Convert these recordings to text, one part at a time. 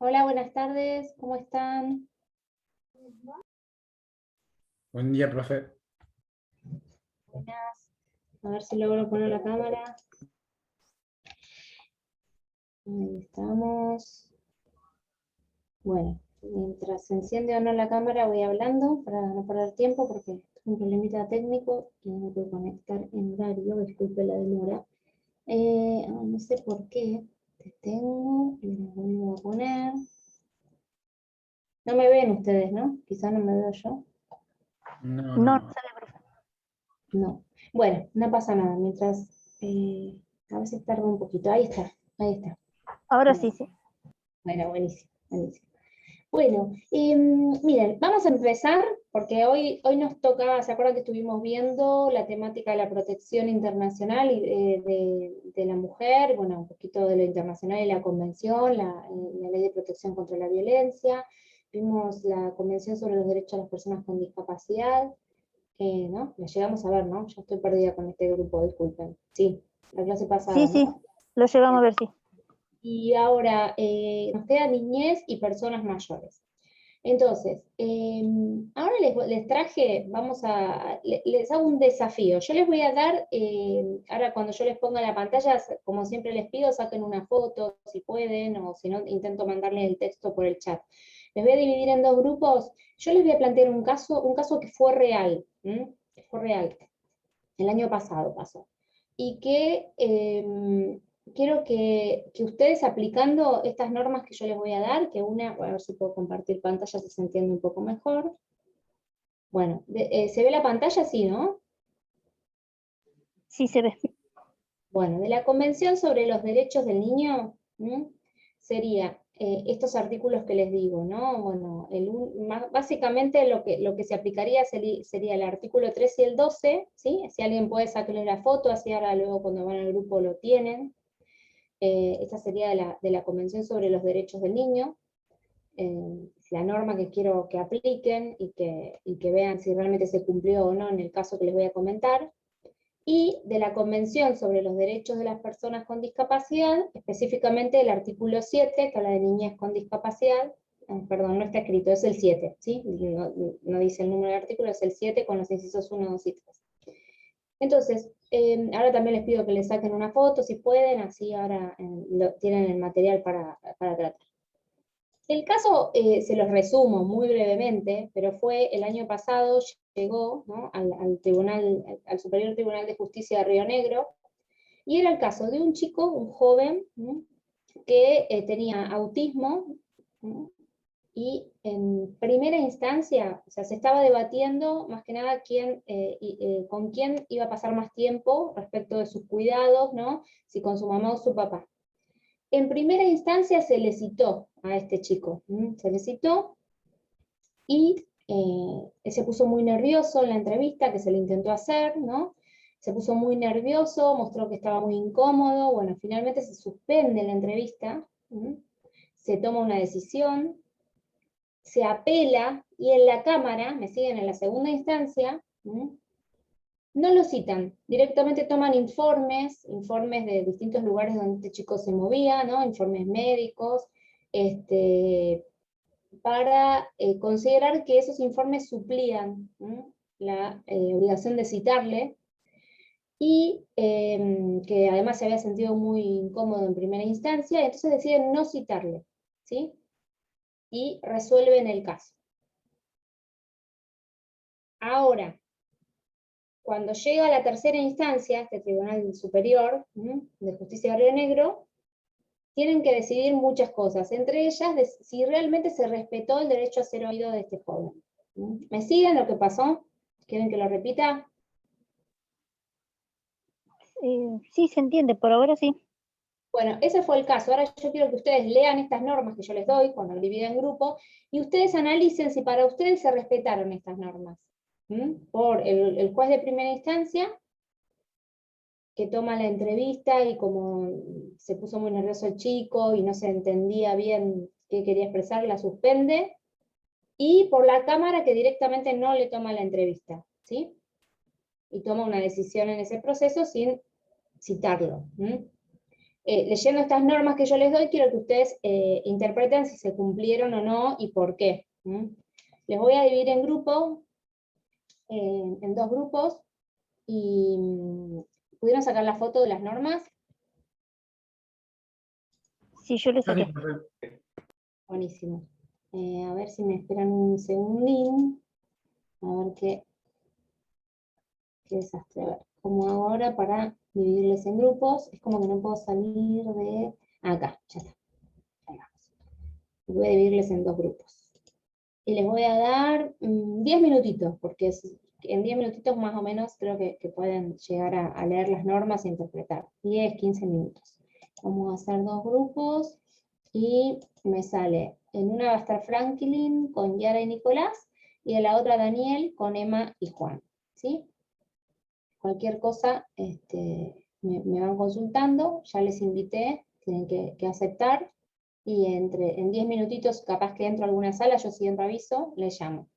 Hola, buenas tardes, ¿cómo están? Buen día, profe. Buenas. A ver si logro poner la cámara. Ahí estamos. Bueno, mientras se enciende o no la cámara voy hablando para no perder tiempo porque tengo un problemita técnico y no me puedo conectar en horario, disculpe la demora. No sé por qué. Detengo y lo vuelvo a poner. No me ven ustedes, ¿no? Quizás no me veo yo. No, No, no. sale, profe. No. Bueno, no pasa nada. Mientras, a veces tarda un poquito. Ahí está, ahí está. Ahora sí, sí. Bueno, buenísimo, buenísimo. Bueno, miren, vamos a empezar porque hoy nos toca, ¿se acuerdan que estuvimos viendo la temática de la protección internacional y de la mujer? Bueno, un poquito de lo internacional y la convención, la ley de protección contra la violencia. Vimos la convención sobre los derechos de las personas con discapacidad, ¿no? La llegamos a ver, ¿no? Ya estoy perdida con este grupo, disculpen. Sí, la clase pasada, Sí, sí, ¿no? lo llegamos a ver, sí. Y ahora nos queda niñez y personas mayores. Entonces, ahora les traje, les hago un desafío. Yo les voy a dar, ahora cuando yo les ponga la pantalla, como siempre les pido, saquen una foto si pueden, o si no, intento mandarles el texto por el chat. Les voy a dividir en dos grupos. Yo les voy a plantear un caso que fue real, que fue real. El año pasado pasó. Y que quiero que ustedes aplicando estas normas que yo les voy a dar, que una, a ver si puedo compartir pantalla si se entiende un poco mejor. Bueno, ¿se ve la pantalla? Sí, ¿no? Sí se ve. Bueno, de la Convención sobre los Derechos del Niño, sería estos artículos que les digo, ¿no? Bueno, básicamente lo que se aplicaría sería el artículo 3 y el 12, ¿sí? Si alguien puede sacarle la foto, así ahora luego cuando van al grupo lo tienen. Esta sería de la Convención sobre los Derechos del Niño, la norma que quiero que apliquen y que vean si realmente se cumplió o no en el caso que les voy a comentar. Y de la Convención sobre los Derechos de las Personas con Discapacidad, específicamente el artículo 7, que habla de niñez con discapacidad, perdón, no está escrito, es el 7, ¿sí? No dice el número del artículo, es el 7 con los incisos 1, 2 y 3. Entonces, ahora también les pido que les saquen una foto si pueden, así ahora tienen el material para tratar. El caso, se los resumo muy brevemente, pero fue el año pasado, llegó, ¿no?, al tribunal, al Superior Tribunal de Justicia de Río Negro, y era el caso de un chico, un joven, ¿no?, que tenía autismo, ¿no?, y en primera instancia, o sea, se estaba debatiendo más que nada con quién iba a pasar más tiempo respecto de sus cuidados, ¿no?, si con su mamá o su papá. En primera instancia se le citó a este chico, se le citó y se puso muy nervioso en la entrevista que se le intentó hacer, ¿no? Se puso muy nervioso, mostró que estaba muy incómodo, bueno, finalmente se suspende la entrevista, se toma una decisión, se apela y en la Cámara, me siguen en la segunda instancia, no lo citan, directamente toman informes de distintos lugares donde este chico se movía, ¿no?, informes médicos, para considerar que esos informes suplían la obligación de citarle, y que además se había sentido muy incómodo en primera instancia, entonces deciden no citarle, ¿sí? Y resuelven el caso. Ahora, cuando llega a la tercera instancia, este Tribunal Superior de Justicia de Río Negro, tienen que decidir muchas cosas, entre ellas si realmente se respetó el derecho a ser oído de este joven. ¿Me siguen lo que pasó? ¿Quieren que lo repita? Sí se entiende, por ahora sí. Bueno, ese fue el caso. Ahora yo quiero que ustedes lean estas normas que yo les doy cuando dividen en grupo, y ustedes analicen si para ustedes se respetaron estas normas. Por el juez de primera instancia, que toma la entrevista y como se puso muy nervioso el chico y no se entendía bien qué quería expresar, la suspende, y por la Cámara que directamente no le toma la entrevista, ¿sí? Y toma una decisión en ese proceso sin citarlo. leyendo estas normas que yo les doy, quiero que ustedes interpreten si se cumplieron o no y por qué. Les voy a dividir en grupos, en 2 grupos, y ¿pudieron sacar la foto de las normas? Sí, yo le Ah, sí, saqué. profe. Buenísimo. A ver si me esperan un segundín. A ver qué desastre. A ver, ¿cómo hago ahora para dividirles en grupos? Es como que no puedo salir de... Acá, ya está. Ahí vamos. Voy a dividirles en 2 grupos. Y les voy a dar 10 minutitos, porque en 10 minutitos más o menos creo que pueden llegar a leer las normas e interpretar. 10, 15 minutos. Vamos a hacer 2 grupos y me sale, en una va a estar Franklin con Yara y Nicolás, y en la otra Daniel con Emma y Juan. ¿Sí? Cualquier cosa me van consultando, ya les invité, tienen que aceptar, y en 10 minutitos, capaz que entro a alguna sala, yo siempre aviso, les llamo.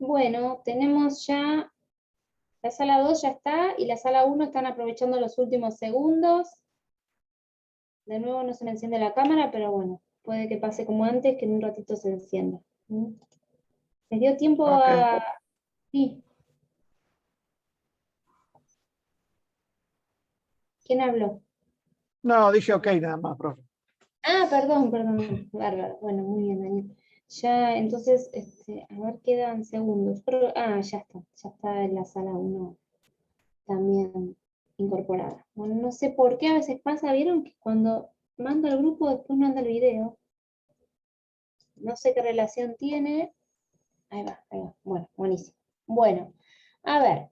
Bueno, tenemos ya, la sala 2 ya está, y la sala 1 están aprovechando los últimos segundos. De nuevo no se me enciende la cámara, pero bueno, puede que pase como antes, que en un ratito se encienda. ¿Mm? ¿Les dio tiempo Ok. a...? Sí. ¿Quién habló? No, dije ok nada más, profe. Ah, perdón, bárbaro. Bueno, muy bien, Daniel. Ya, entonces, a ver, quedan segundos. Ya está en la sala 1 también incorporada. Bueno, no sé por qué a veces pasa, vieron que cuando mando el grupo después manda el video. No sé qué relación tiene. Ahí va, ahí va. Bueno, buenísimo. Bueno, a ver.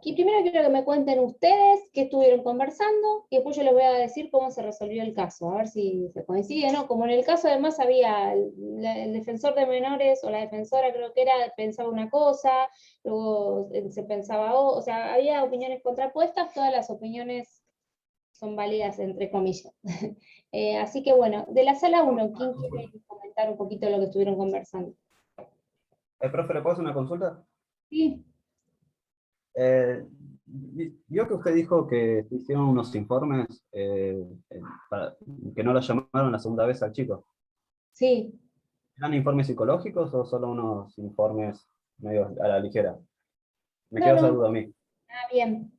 Y primero quiero que me cuenten ustedes qué estuvieron conversando y después yo les voy a decir cómo se resolvió el caso, a ver si se coincide, ¿no? Como en el caso además había el defensor de menores o la defensora creo que era, pensaba una cosa, luego se pensaba, o sea, había opiniones contrapuestas, todas las opiniones son válidas entre comillas. Así que bueno, de la sala 1, ¿quién quiere comentar un poquito lo que estuvieron conversando? Profe, ¿le puedo hacer una consulta? Sí. Vio que usted dijo que se hicieron unos informes que no lo llamaron la segunda vez al chico. Sí, ¿Eran informes psicológicos o solo unos informes medio a la ligera? Me no, quedó esa no, duda a mí. bien.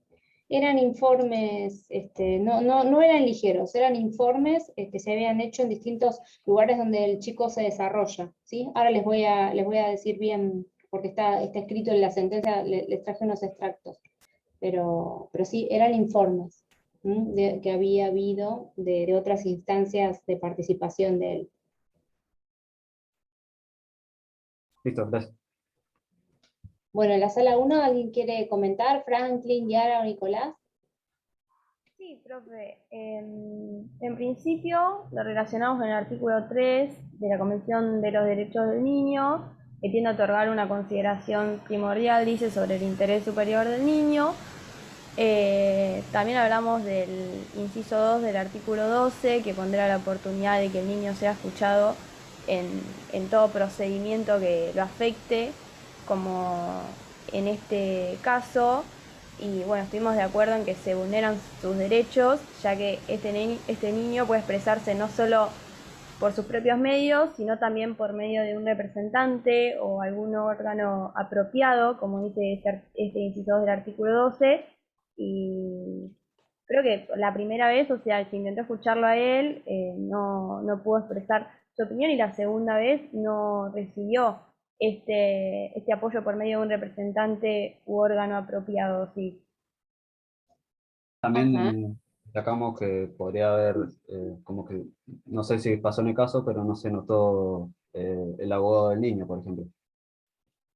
Eran informes, no eran ligeros, eran informes que se habían hecho en distintos lugares donde el chico se desarrolla, ¿sí? Ahora les voy a decir bien, porque está escrito en la sentencia, les traje unos extractos, pero sí, eran informes que había habido de otras instancias de participación de él. Listo, gracias. Bueno, en la sala 1, ¿alguien quiere comentar? Franklin, Yara o Nicolás. Sí, profe. En principio lo relacionamos con el artículo 3 de la Convención de los Derechos del Niño, que tiende a otorgar una consideración primordial, dice, sobre el interés superior del niño. También hablamos del inciso 2 del artículo 12, que pondrá la oportunidad de que el niño sea escuchado en todo procedimiento que lo afecte, como en este caso. Y bueno, estuvimos de acuerdo en que se vulneran sus derechos, ya que este niño puede expresarse no solo por sus propios medios, sino también por medio de un representante o algún órgano apropiado, como dice este inciso 2 del artículo 12. Y creo que la primera vez, o sea, se intentó escucharlo a él, no pudo expresar su opinión, y la segunda vez no recibió este apoyo por medio de un representante u órgano apropiado, sí. Ajá. También destacamos que podría haber, como que, no sé si pasó en el caso, pero no se notó el abogado del niño, por ejemplo.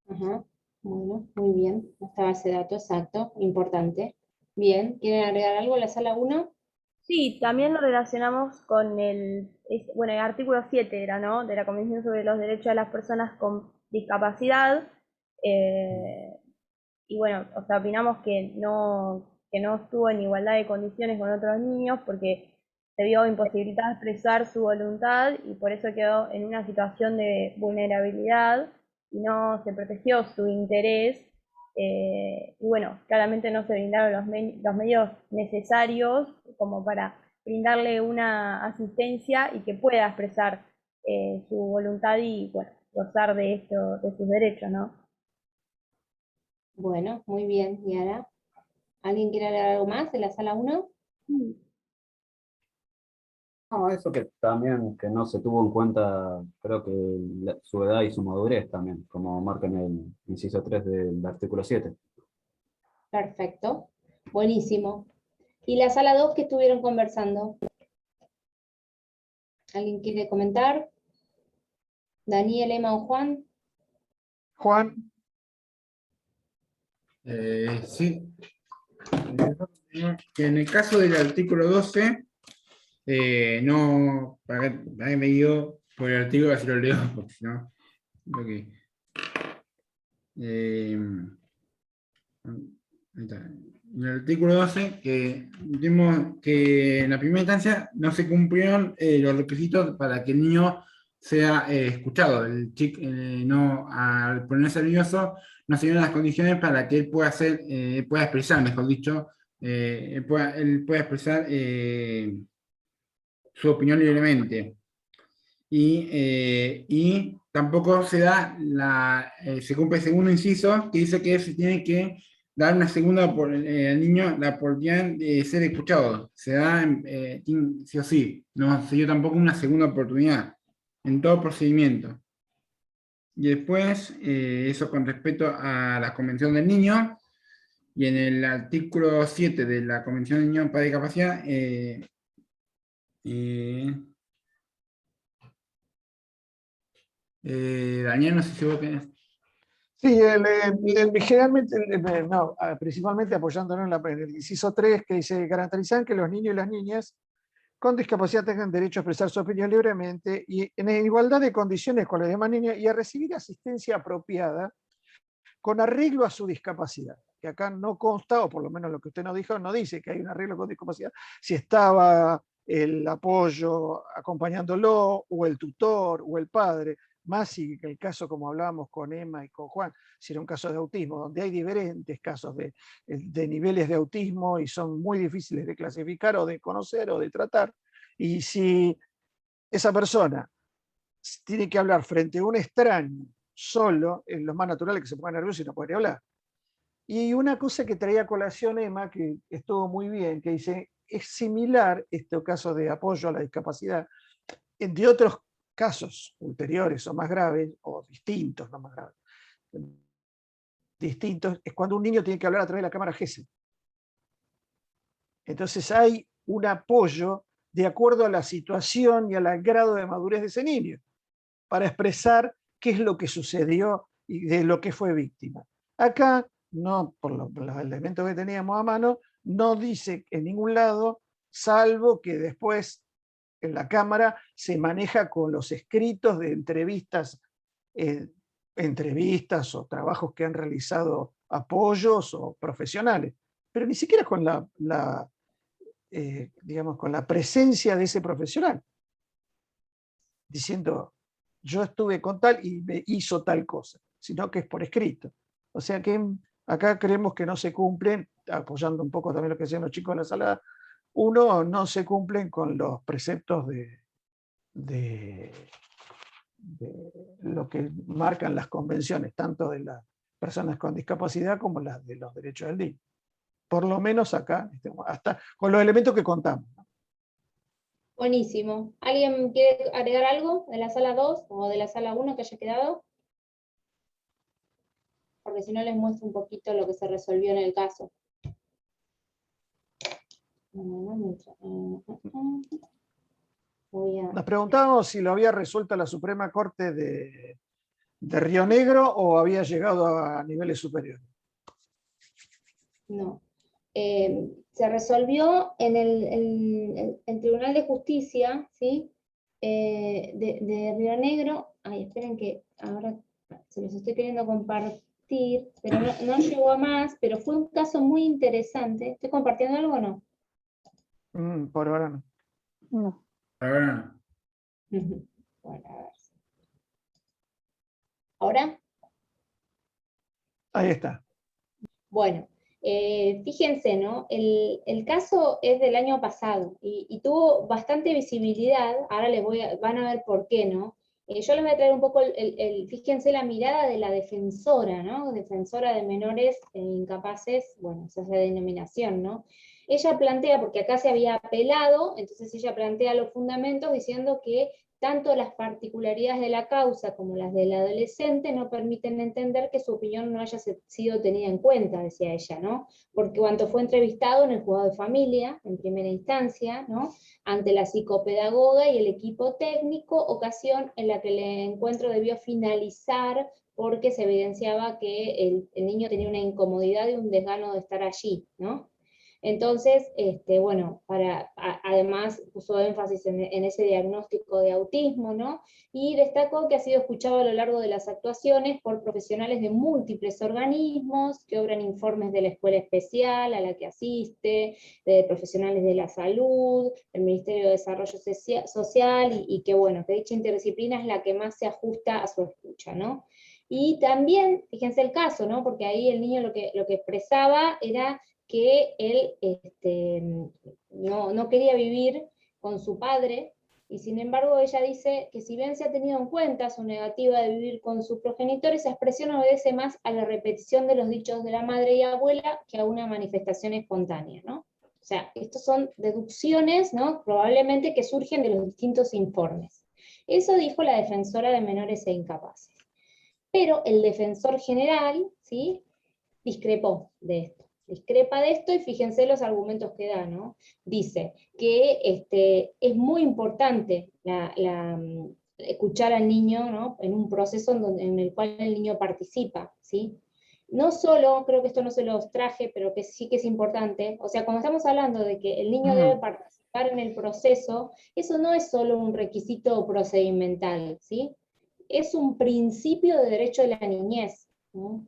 Ajá. Bueno, muy bien. No estaba ese dato exacto, importante. Bien, ¿quieren agregar algo a la sala 1? Sí, también lo relacionamos con bueno, el artículo 7 era, ¿no? De la Convención sobre los Derechos de las Personas con Discapacidad. Y bueno, o sea, opinamos que no estuvo en igualdad de condiciones con otros niños porque se vio imposibilitada de expresar su voluntad y por eso quedó en una situación de vulnerabilidad y no se protegió su interés. Y bueno, claramente no se brindaron los medios necesarios como para brindarle una asistencia y que pueda expresar su voluntad y bueno, gozar de esto, de sus derechos, ¿no? Bueno, muy bien, Yara. ¿Alguien quiere agregar algo más en la sala 1? No, eso que también que no se tuvo en cuenta, creo que su edad y su madurez también, como marca en el inciso 3 del artículo 7. Perfecto. Buenísimo. ¿Y la sala 2 que estuvieron conversando? ¿Alguien quiere comentar? ¿Daniel, Emma o Juan? Juan, Sí. Que en el caso del artículo 12, no, para que me dio por el artículo, así lo leo, porque si no, creo que. Ahí está. En el artículo 12, que vimos que en la primera instancia no se cumplieron los requisitos para que el niño sea escuchado. El chico, no, al ponerse nervioso, no se dieron las condiciones para que él pueda pueda expresar, mejor dicho, él pueda expresar su opinión libremente. Y tampoco se cumple el segundo inciso que dice que se tiene que dar una segunda al niño la oportunidad de ser escuchado. Se da sí o sí, no se dio tampoco una segunda oportunidad en todo procedimiento. Y después, eso con respecto a la Convención del Niño, y en el artículo 7 de la Convención del Niño para Discapacidad, Daniel, no sé si vos tenés. Sí, generalmente, no, principalmente apoyándonos en el inciso 3, que dice garantizar que los niños y las niñas con discapacidad tengan derecho a expresar su opinión libremente y en igualdad de condiciones con los demás niños y a recibir asistencia apropiada con arreglo a su discapacidad. Que acá no consta, o por lo menos lo que usted nos dijo, no dice que hay un arreglo con discapacidad. Si estaba el apoyo acompañándolo, o el tutor, o el padre, más si el caso, como hablábamos con Emma y con Juan, si era un caso de autismo, donde hay diferentes casos de niveles de autismo y son muy difíciles de clasificar o de conocer o de tratar, y si esa persona tiene que hablar frente a un extraño solo, es lo más natural que se ponga nervioso y no puede hablar. Y una cosa que traía a colación Emma, que estuvo muy bien, que dice, es similar este caso de apoyo a la discapacidad, de otros casos ulteriores o más graves, o distintos, no más graves, distintos, es cuando un niño tiene que hablar a través de la cámara GESE. Entonces hay un apoyo de acuerdo a la situación y al grado de madurez de ese niño, para expresar qué es lo que sucedió y de lo que fue víctima. Acá, no por los elementos que teníamos a mano, no dice en ningún lado, salvo que después en la cámara se maneja con los escritos de entrevistas o trabajos que han realizado apoyos o profesionales, pero ni siquiera con digamos, con la presencia de ese profesional, diciendo, yo estuve con tal y me hizo tal cosa, sino que es por escrito. O sea que acá creemos que no se cumplen, apoyando un poco también lo que decían los chicos en la sala 1, no se cumplen con los preceptos de lo que marcan las convenciones, tanto de las personas con discapacidad como las de los derechos del niño. Por lo menos acá, hasta con los elementos que contamos. Buenísimo. ¿Alguien quiere agregar algo de la sala 2 o de la sala 1 que haya quedado? Porque si no les muestro un poquito lo que se resolvió en el caso. Nos preguntábamos si lo había resuelto la Suprema Corte de Río Negro o había llegado a niveles superiores. No. Se resolvió en el Tribunal de Justicia, ¿sí? De Río Negro. Ay, esperen que ahora se los estoy queriendo compartir, pero no llegó a más, pero fue un caso muy interesante. ¿Estoy compartiendo algo o no? Por ahora no. No. Ahora no. Bueno, a ver. ¿Ahora? Ahí está. Bueno, fíjense, ¿no? El caso es del año pasado y tuvo bastante visibilidad. Ahora van a ver por qué, ¿no? Yo les voy a traer un poco, fíjense la mirada de la defensora, ¿no? Defensora de menores incapaces, bueno, esa es la denominación, ¿no? Ella plantea, porque acá se había apelado, entonces ella plantea los fundamentos diciendo que tanto las particularidades de la causa como las del adolescente no permiten entender que su opinión no haya sido tenida en cuenta, decía ella, ¿no? Porque cuando fue entrevistado en el juzgado de familia, en primera instancia, ¿no? Ante la psicopedagoga y el equipo técnico, ocasión en la que el encuentro debió finalizar porque se evidenciaba que el niño tenía una incomodidad y un desgano de estar allí, ¿no? Entonces, bueno, además puso énfasis en ese diagnóstico de autismo, ¿no? Y destacó que ha sido escuchado a lo largo de las actuaciones por profesionales de múltiples organismos, que obran informes de la escuela especial a la que asiste, de profesionales de la salud, del Ministerio de Desarrollo Social, y que bueno, que dicha interdisciplina es la que más se ajusta a su escucha, ¿no? Y también, fíjense el caso, ¿no? Porque ahí el niño lo que expresaba era que él no quería vivir con su padre, y sin embargo ella dice que si bien se ha tenido en cuenta su negativa de vivir con su progenitor, esa expresión obedece más a la repetición de los dichos de la madre y abuela que a una manifestación espontánea, ¿no? O sea, estos son deducciones, ¿no? Probablemente que surgen de los distintos informes. Eso dijo la defensora de menores e incapaces. Pero el defensor general, ¿sí?, discrepó de esto. Discrepa de esto, y fíjense los argumentos que da, ¿no? Dice que es muy importante escuchar al niño, ¿no?, en un proceso en el cual el niño participa, ¿sí? No solo, creo que esto no se los traje, pero que sí que es importante, o sea, cuando estamos hablando de que el niño debe participar en el proceso, eso no es solo un requisito procedimental, ¿sí? Es un principio de derecho de la niñez, ¿no?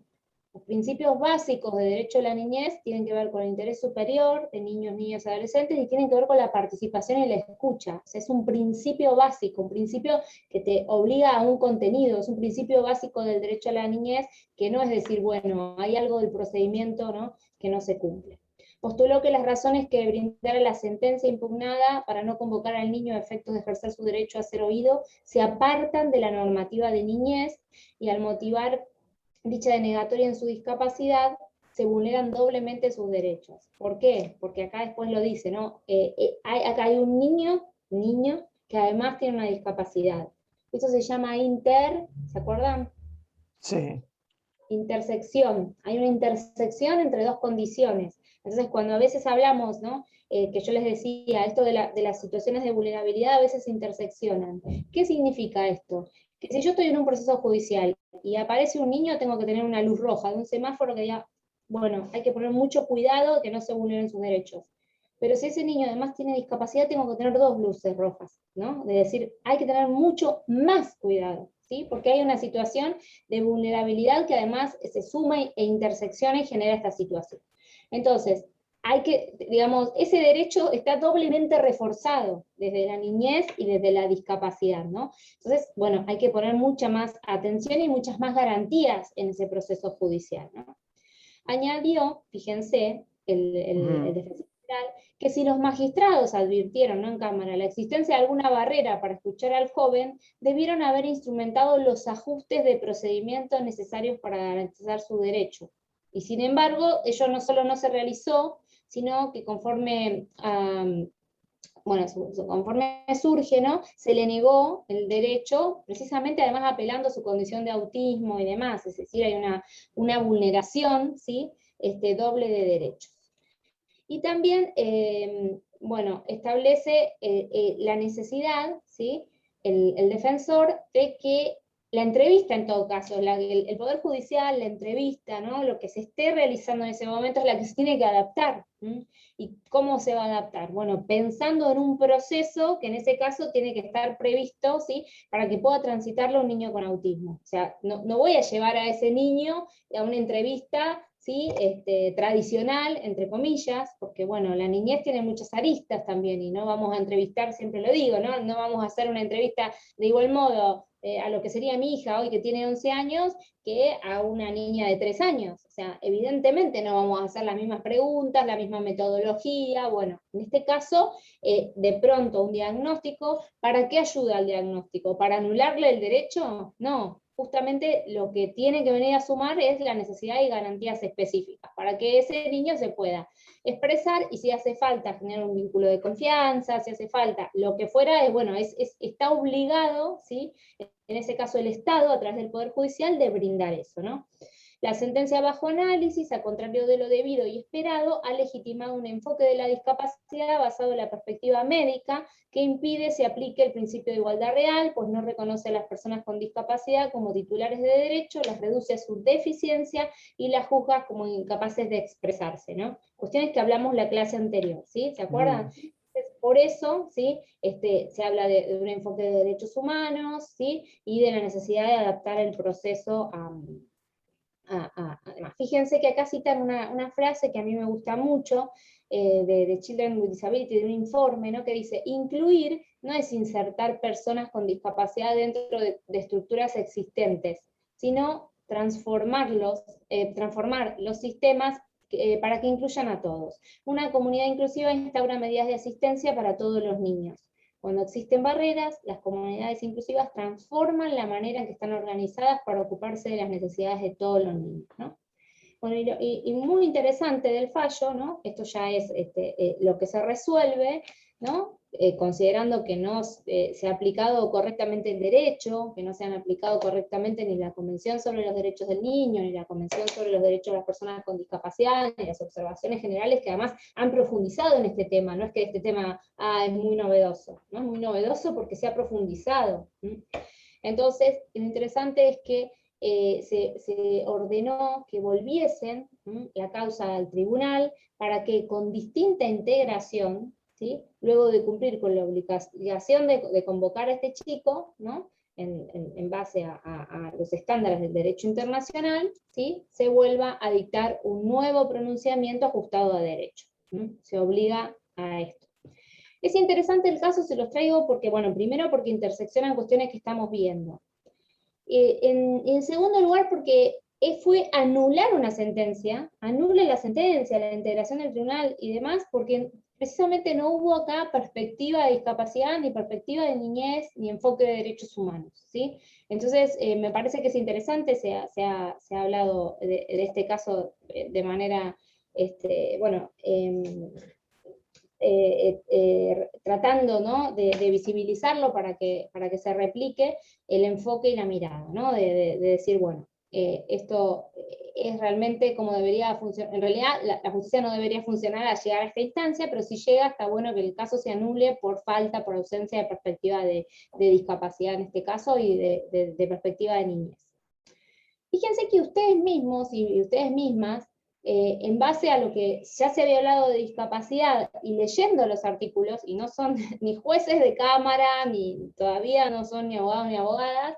Los principios básicos de derecho de la niñez tienen que ver con el interés superior de niños, niñas, adolescentes, y tienen que ver con la participación y la escucha. O sea, es un principio básico, un principio que te obliga a un contenido, es un principio básico del derecho a la niñez, que no es decir, bueno, hay algo del procedimiento, ¿no?, que no se cumple. Postuló que las razones que brindara la sentencia impugnada para no convocar al niño a efectos de ejercer su derecho a ser oído se apartan de la normativa de niñez, y al motivar dicha denegatoria en su discapacidad, se vulneran doblemente sus derechos. ¿Por qué? Porque acá después lo dice, ¿no? Acá hay un niño que además tiene una discapacidad. Eso se llama ¿se acuerdan? Sí. Intersección. Hay una intersección entre dos condiciones. Entonces, cuando a veces hablamos, ¿no?, que yo les decía, esto de las situaciones de vulnerabilidad a veces se interseccionan. ¿Qué significa esto? Que si yo estoy en un proceso judicial y aparece un niño, tengo que tener una luz roja de un semáforo que diga, bueno, hay que poner mucho cuidado de que no se vulneren sus derechos. Pero si ese niño además tiene discapacidad, tengo que tener dos luces rojas, ¿no? De decir, hay que tener mucho más cuidado, ¿sí? Porque hay una situación de vulnerabilidad que además se suma e intersecciona y genera esta situación. Entonces, hay que, digamos, ese derecho está doblemente reforzado desde la niñez y desde la discapacidad, ¿no? Entonces, bueno, hay que poner mucha más atención y muchas más garantías en ese proceso judicial, ¿no? Añadió, fíjense, el defensor general, que si los magistrados advirtieron, ¿no?, en cámara la existencia de alguna barrera para escuchar al joven, debieron haber instrumentado los ajustes de procedimiento necesarios para garantizar su derecho. Y sin embargo, ello no solo no se realizó, sino que conforme surge, ¿no?, se le negó el derecho, precisamente además apelando a su condición de autismo y demás, es decir, hay una vulneración, ¿sí?, doble de derechos. Y también, bueno, establece la necesidad, ¿sí?, el defensor, de que la entrevista, en todo caso, el Poder Judicial, la entrevista, ¿no?, lo que se esté realizando en ese momento es la que se tiene que adaptar. ¿Y cómo se va a adaptar? Bueno, pensando en un proceso que en ese caso tiene que estar previsto, ¿sí?, para que pueda transitarlo un niño con autismo. O sea, no voy a llevar a ese niño a una entrevista, ¿sí?, tradicional, entre comillas, porque bueno, la niñez tiene muchas aristas también, y no vamos a entrevistar, siempre lo digo, no vamos a hacer una entrevista de igual modo a lo que sería mi hija hoy, que tiene 11 años, que a una niña de 3 años. O sea, evidentemente no vamos a hacer las mismas preguntas, la misma metodología. Bueno, en este caso, de pronto un diagnóstico, ¿para qué ayuda el diagnóstico? ¿Para anularle el derecho? No. Justamente lo que tiene que venir a sumar es la necesidad y garantías específicas, para que ese niño se pueda expresar, y si hace falta generar un vínculo de confianza, si hace falta lo que fuera, bueno, está obligado, ¿sí?, en ese caso el Estado, a través del Poder Judicial, de brindar eso, ¿no? La sentencia bajo análisis, al contrario de lo debido y esperado, ha legitimado un enfoque de la discapacidad basado en la perspectiva médica que impide se aplique el principio de igualdad real, pues no reconoce a las personas con discapacidad como titulares de derecho, las reduce a su deficiencia y las juzga como incapaces de expresarse, ¿no? Cuestiones que hablamos la clase anterior, ¿sí? ¿Se acuerdan? Por eso, ¿sí? Se habla de un enfoque de derechos humanos, ¿sí? Y de la necesidad de adaptar el proceso además. Fíjense que acá citan una frase que a mí me gusta mucho, de Children with Disability, de un informe, ¿no? Que dice, incluir no es insertar personas con discapacidad dentro de estructuras existentes, sino transformar los sistemas para que incluyan a todos. Una comunidad inclusiva instaura medidas de asistencia para todos los niños. Cuando existen barreras, las comunidades inclusivas transforman la manera en que están organizadas para ocuparse de las necesidades de todos los niños, ¿no? Bueno, y muy interesante del fallo, ¿no? Esto ya es lo que se resuelve, ¿no? Considerando que no se ha aplicado correctamente el derecho, que no se han aplicado correctamente ni la Convención sobre los Derechos del Niño, ni la Convención sobre los Derechos de las Personas con Discapacidad, ni las observaciones generales que además han profundizado en este tema. No es que este tema es muy novedoso, ¿no? Es muy novedoso porque se ha profundizado. Entonces, lo interesante es que se ordenó que volviesen la causa al tribunal para que con distinta integración, ¿sí? Luego de cumplir con la obligación de convocar a este chico, ¿no? En base a los estándares del derecho internacional, ¿sí? Se vuelva a dictar un nuevo pronunciamiento ajustado a derecho. Se obliga a esto. Es interesante el caso, se los traigo porque, bueno, primero porque interseccionan cuestiones que estamos viendo. En segundo lugar, porque fue anular una sentencia, anula la sentencia, la integración del tribunal y demás, porque precisamente no hubo acá perspectiva de discapacidad, ni perspectiva de niñez, ni enfoque de derechos humanos, ¿sí? Entonces, me parece que es interesante, se ha hablado de este caso de manera, bueno, tratando, ¿no? de visibilizarlo para que se replique el enfoque y la mirada, ¿no? de decir, bueno, esto es realmente como debería funcionar. En realidad la justicia no debería funcionar al llegar a esta instancia, pero si llega está bueno que el caso se anule por falta, por ausencia de perspectiva de discapacidad en este caso y de perspectiva de niñez. Fíjense que ustedes mismos y ustedes mismas, en base a lo que ya se había hablado de discapacidad y leyendo los artículos, y no son ni jueces de cámara, ni todavía no son ni abogados ni abogadas,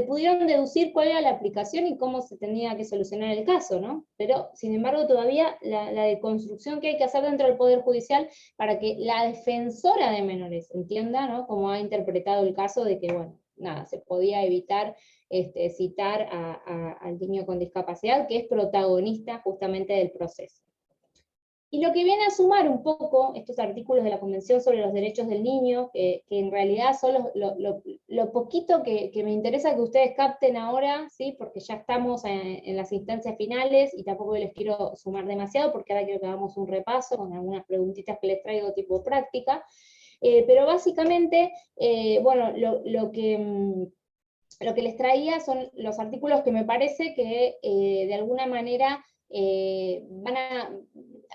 pudieron deducir cuál era la aplicación y cómo se tenía que solucionar el caso, ¿no? Pero, sin embargo, todavía la deconstrucción que hay que hacer dentro del Poder Judicial para que la defensora de menores entienda, ¿no? Cómo ha interpretado el caso de que, bueno, nada, se podía evitar citar al niño con discapacidad, que es protagonista justamente del proceso. Y lo que viene a sumar un poco estos artículos de la Convención sobre los Derechos del Niño, que en realidad son lo poquito que me interesa que ustedes capten ahora, ¿sí? Porque ya estamos en las instancias finales, y tampoco les quiero sumar demasiado, porque ahora quiero que hagamos un repaso con algunas preguntitas que les traigo tipo práctica, pero básicamente, bueno, lo que les traía son los artículos que me parece que de alguna manera van a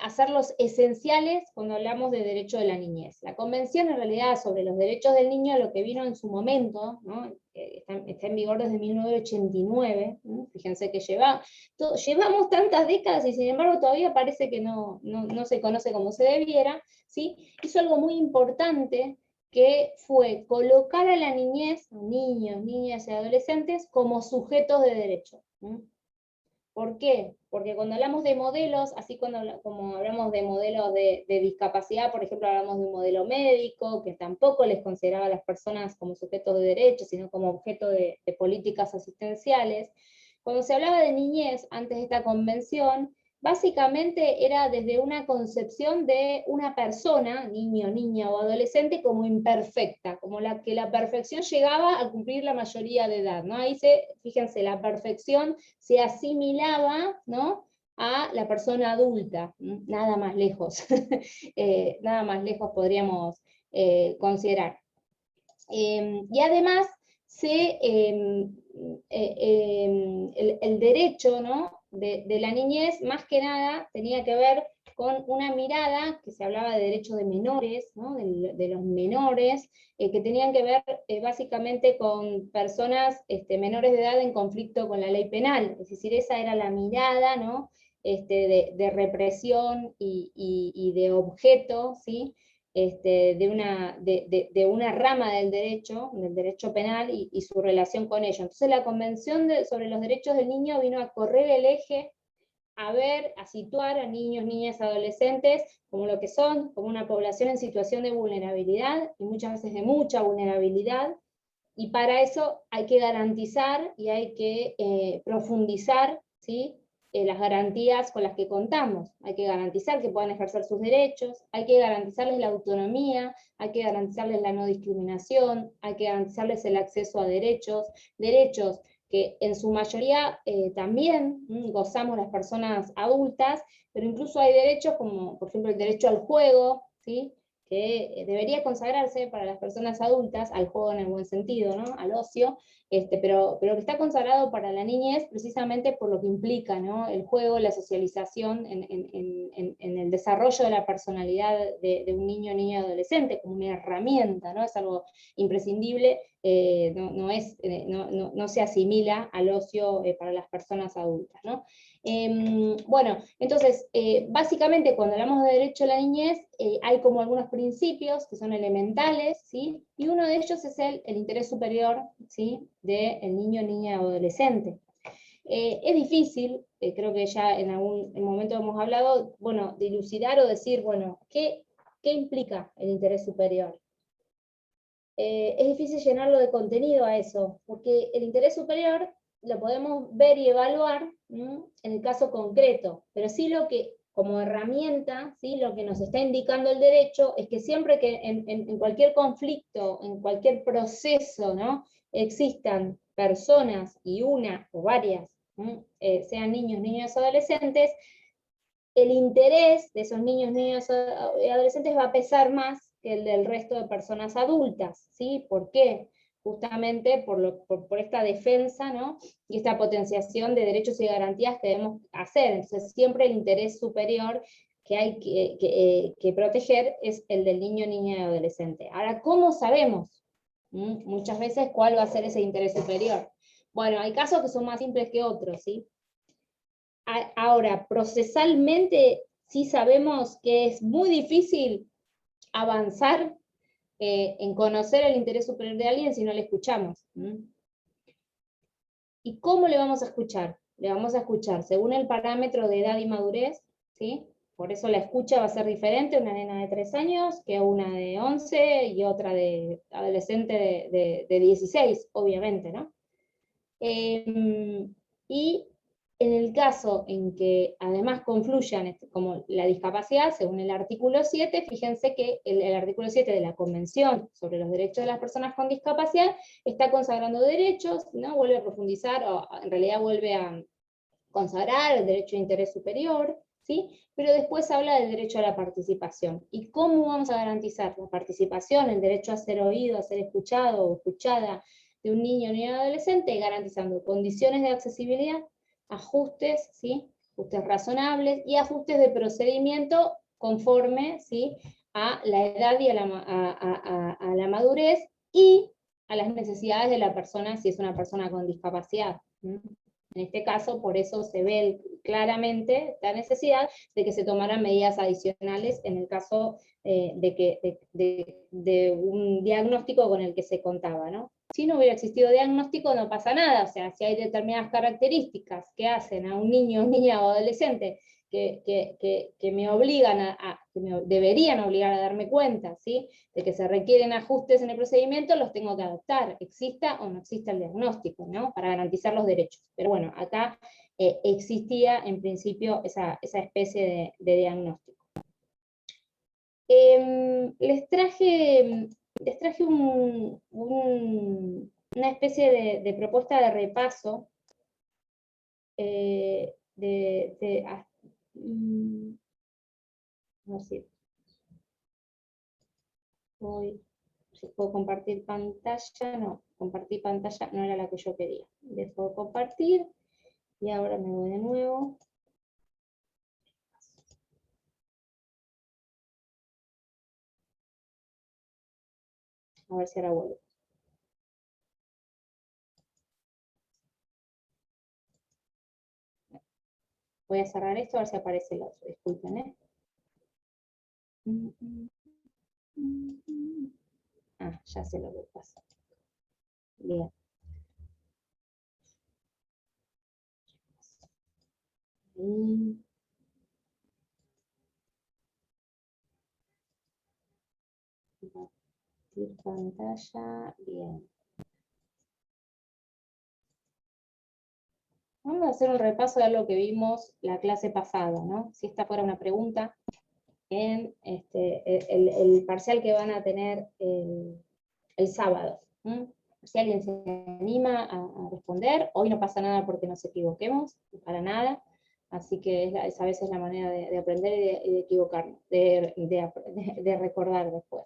hacerlos esenciales cuando hablamos de derecho de la niñez. La Convención en realidad sobre los derechos del niño, lo que vino en su momento, ¿no? Está en vigor desde 1989, ¿no? Fíjense que llevamos tantas décadas y sin embargo todavía parece que no se conoce como se debiera, ¿sí? Hizo algo muy importante, que fue colocar a la niñez, a niños, niñas y adolescentes, como sujetos de derecho. ¿Por qué? Porque cuando hablamos de modelos, así como hablamos de modelos de discapacidad, por ejemplo, hablamos de un modelo médico, que tampoco les consideraba a las personas como sujetos de derecho, sino como objeto de políticas asistenciales. Cuando se hablaba de niñez, antes de esta convención, básicamente era desde una concepción de una persona, niño, niña o adolescente, como imperfecta, como la que la perfección llegaba a cumplir la mayoría de edad, ¿no? Ahí fíjense, la perfección se asimilaba, ¿no? A la persona adulta, nada más lejos, nada más lejos podríamos considerar. Y además el derecho, ¿no?, de la niñez, más que nada, tenía que ver con una mirada, que se hablaba de derechos de menores, ¿no?, de los menores, que tenían que ver básicamente con personas menores de edad en conflicto con la ley penal. Es decir, esa era la mirada, ¿no?, de represión y de objeto, ¿sí?, de una rama del derecho penal y su relación con ello. Entonces la Convención sobre los Derechos del Niño vino a correr el eje, a ver, a situar a niños, niñas, adolescentes como lo que son, como una población en situación de vulnerabilidad, y muchas veces de mucha vulnerabilidad, y para eso hay que garantizar y hay que profundizar, ¿sí?, las garantías con las que contamos. Hay que garantizar que puedan ejercer sus derechos, hay que garantizarles la autonomía, hay que garantizarles la no discriminación, hay que garantizarles el acceso a derechos que en su mayoría también gozamos las personas adultas, pero incluso hay derechos como, por ejemplo, el derecho al juego, ¿sí?, que debería consagrarse para las personas adultas, al juego en el buen sentido, ¿no?, al ocio, pero que está consagrado para la niñez precisamente por lo que implica, ¿no?, el juego, la socialización en el desarrollo de la personalidad de un niño, niña, adolescente, como una herramienta, ¿no?, es algo imprescindible, no se asimila al ocio para las personas adultas, ¿no? Bueno, entonces, básicamente cuando hablamos de derecho a la niñez, hay como algunos principios que son elementales, ¿sí?, y uno de ellos es el interés superior, ¿sí?, del niño, niña o adolescente. Es difícil, creo que ya en algún momento hemos hablado, bueno, dilucidar o decir, bueno, ¿qué implica el interés superior? Es difícil llenarlo de contenido a eso, porque el interés superior lo podemos ver y evaluar en el caso concreto, pero sí lo que, como herramienta, ¿sí?, lo que nos está indicando el derecho es que siempre que en cualquier conflicto, en cualquier proceso, ¿no?, existan personas, y una o varias, sean niños, niñas o adolescentes, el interés de esos niños, niñas y adolescentes va a pesar más que el del resto de personas adultas, ¿sí? ¿Por qué? Justamente por esta defensa, ¿no?, y esta potenciación de derechos y garantías que debemos hacer. Entonces siempre el interés superior que hay que proteger es el del niño, niña y adolescente. Ahora, ¿cómo sabemos muchas veces cuál va a ser ese interés superior? Bueno, hay casos que son más simples que otros, ¿sí? Ahora, procesalmente sí sabemos que es muy difícil avanzar en conocer el interés superior de alguien si no le escuchamos. ¿Y cómo le vamos a escuchar? Le vamos a escuchar según el parámetro de edad y madurez, ¿sí? Por eso la escucha va a ser diferente una nena de 3 años que una de 11 y otra de adolescente de 16, obviamente, ¿no? Y en el caso en que además confluyan como la discapacidad, según el artículo 7, fíjense que el artículo 7 de la Convención sobre los Derechos de las Personas con Discapacidad está consagrando derechos, ¿no? Vuelve a profundizar, o en realidad vuelve a consagrar el derecho de interés superior, ¿sí? Pero después habla del derecho a la participación. ¿Y cómo vamos a garantizar la participación, el derecho a ser oído, a ser escuchado o escuchada de un niño o niña adolescente? Garantizando condiciones de accesibilidad, ajustes, ¿sí?, ajustes razonables y ajustes de procedimiento conforme, ¿sí?, a la edad y a la madurez y a las necesidades de la persona si es una persona con discapacidad. En este caso, por eso se ve claramente la necesidad de que se tomaran medidas adicionales en el caso de un diagnóstico con el que se contaba, ¿no? Si no hubiera existido diagnóstico no pasa nada, o sea, si hay determinadas características que hacen a un niño, niña o adolescente que me obligan que me deberían obligar a darme cuenta, ¿sí?, de que se requieren ajustes en el procedimiento, los tengo que adoptar, exista o no exista el diagnóstico, ¿no?, para garantizar los derechos. Pero bueno, acá existía en principio esa especie de diagnóstico. Les traje una especie de propuesta de repaso no sé. Si puedo compartir pantalla, no, compartir pantalla no era la que yo quería. Dejo de compartir y ahora me voy de nuevo. A ver si ahora vuelvo. Voy a cerrar esto a ver si aparece el otro, disculpen, ¿eh? Ah, ya sé lo que pasa. Bien. Compartir pantalla, bien. Vamos a hacer un repaso de algo que vimos la clase pasada, ¿no? Si esta fuera una pregunta en el parcial que van a tener el sábado. Si alguien se anima a responder, hoy no pasa nada porque nos equivoquemos, para nada. Así que es a veces la manera de aprender y de equivocarnos, de recordar después.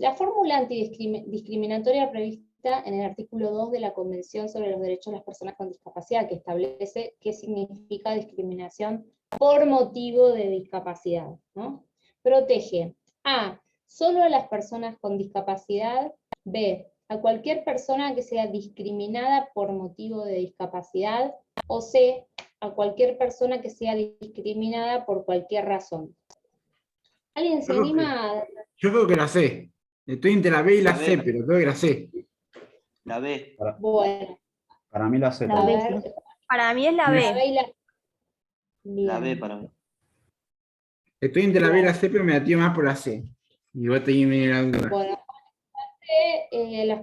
La fórmula antidiscriminatoria prevista en el artículo 2 de la Convención sobre los Derechos de las Personas con Discapacidad, que establece qué significa discriminación por motivo de discapacidad, ¿no? Protege a solo a las personas con discapacidad, b a cualquier persona que sea discriminada por motivo de discapacidad, o c a cualquier persona que sea discriminada por cualquier razón. ¿Alguien se anima a...? Yo creo que la sé. Estoy entre la B y la La B. C, pero creo que la sé. La B. Bueno, Para mí la Z. La a B, ver, sí. Para mí es la la B. B y la... La B Bien. para mí. Estoy entre la B y la C, pero me la tiro más por la C. Y vos te viene la duda. Bueno,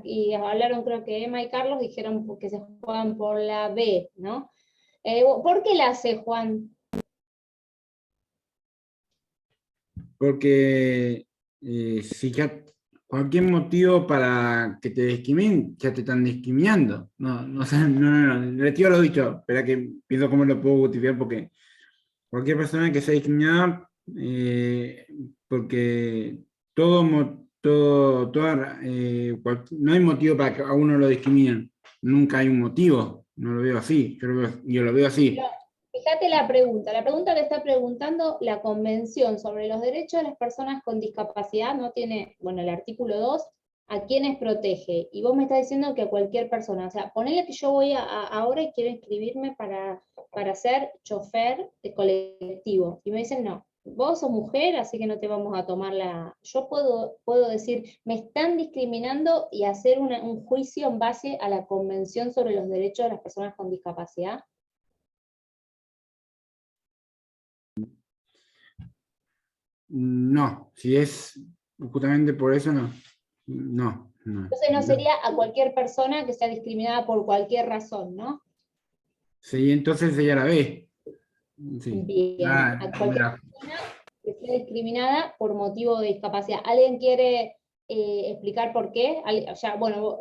y hablaron, creo que Emma y Carlos dijeron que se juegan por la B, ¿no? ¿Por qué la C, Juan? Porque si ya cualquier motivo para que te discriminen, ya te están discriminando. No, retiro lo dicho, espera que pienso cómo lo puedo utilizar, porque cualquier persona que sea discriminada, porque no hay motivo para que a uno lo discriminen. Nunca hay un motivo, no lo veo así, yo lo veo así. Pero, fíjate la pregunta que está preguntando la Convención sobre los Derechos de las Personas con Discapacidad, no tiene, bueno, el artículo 2, ¿a quiénes protege? Y vos me estás diciendo que a cualquier persona, o sea, ponele que yo voy ahora y quiero inscribirme para ser chofer de colectivo, y me dicen, no, vos sos mujer, así que no te vamos a tomar la... Yo puedo decir, me están discriminando y hacer un juicio en base a la Convención sobre los Derechos de las Personas con Discapacidad. No, si es justamente por eso, no. No. Entonces no sería a cualquier persona que sea discriminada por cualquier razón, ¿no? Sí, entonces sería la B. Sí. Bien, a cualquier persona que sea discriminada por motivo de discapacidad. ¿Alguien quiere explicar por qué? O sea, bueno,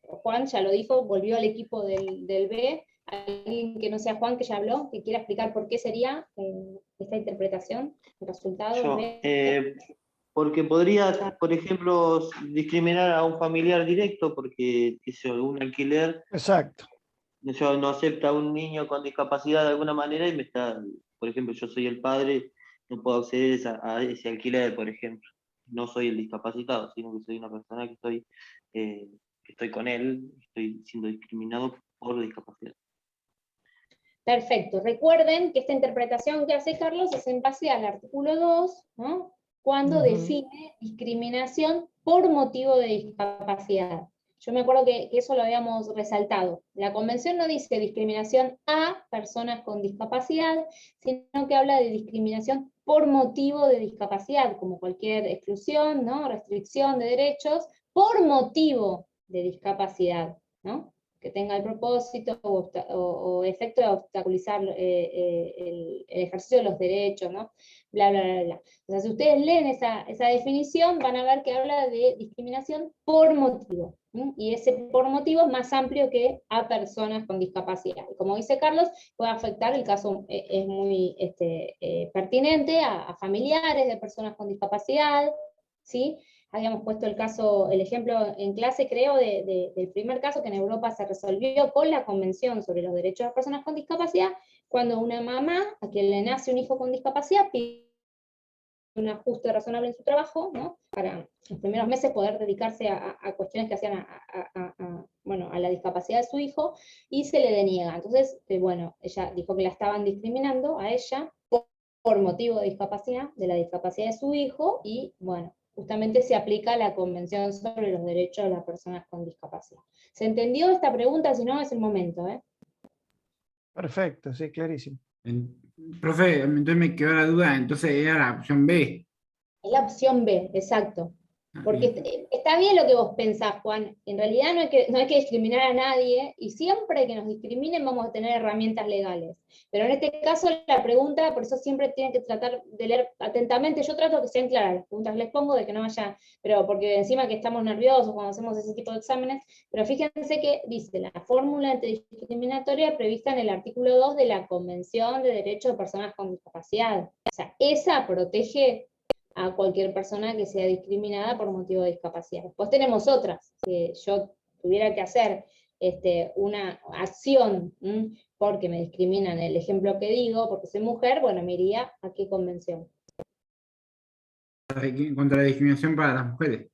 Juan ya lo dijo, volvió al equipo del B. ¿Alguien que no sea Juan, que ya habló, que quiera explicar por qué sería esta interpretación, el resultado? Yo, B? porque podría, por ejemplo, discriminar a un familiar directo porque un alquiler Exacto. no acepta a un niño con discapacidad de alguna manera y por ejemplo, yo soy el padre, no puedo acceder a ese alquiler, por ejemplo. No soy el discapacitado, sino que soy una persona que estoy con él, estoy siendo discriminado por discapacidad. Perfecto. Recuerden que esta interpretación que hace Carlos es en base al artículo 2, ¿no? Cuando define discriminación por motivo de discapacidad. Yo me acuerdo que eso lo habíamos resaltado. La Convención no dice discriminación a personas con discapacidad, sino que habla de discriminación por motivo de discapacidad, como cualquier exclusión, ¿no? Restricción de derechos, por motivo de discapacidad, ¿no? Que tenga el propósito o efecto de obstaculizar el ejercicio de los derechos, ¿no? Bla, bla, bla, bla. O sea, si ustedes leen esa definición, van a ver que habla de discriminación por motivo, ¿sí? Y ese por motivo es más amplio que a personas con discapacidad. Y como dice Carlos, puede afectar, el caso es muy pertinente a familiares de personas con discapacidad, ¿sí? habíamos puesto el ejemplo en clase, creo, del primer caso que en Europa se resolvió con la Convención sobre los Derechos de las Personas con Discapacidad, cuando una mamá a quien le nace un hijo con discapacidad pide un ajuste razonable en su trabajo, ¿no? Para los primeros meses poder dedicarse a cuestiones que hacían bueno, a la discapacidad de su hijo, y se le deniega. Entonces, bueno, ella dijo que la estaban discriminando a ella por motivo de discapacidad, de la discapacidad de su hijo, y bueno, justamente se aplica la Convención sobre los Derechos de las Personas con Discapacidad. ¿Se entendió esta pregunta? Si no, es el momento, ¿eh? Perfecto, sí, clarísimo. Profe, entonces me quedó la duda, entonces era la opción B. Es la opción B, exacto. Porque está bien lo que vos pensás, Juan. En realidad no hay que discriminar a nadie, y siempre que nos discriminen vamos a tener herramientas legales. Pero en este caso la pregunta, por eso siempre tienen que tratar de leer atentamente. Yo trato que sean claras las preguntas que les pongo, de que no haya, pero porque encima que estamos nerviosos cuando hacemos ese tipo de exámenes, pero fíjense que dice la fórmula antidiscriminatoria prevista en el artículo 2 de la Convención de Derechos de Personas con Discapacidad. O sea, esa protege a cualquier persona que sea discriminada por motivo de discapacidad. Después tenemos otras, que yo tuviera que hacer una acción porque me discriminan, el ejemplo que digo, porque soy mujer, bueno, me iría a qué convención. Contra la discriminación para las mujeres.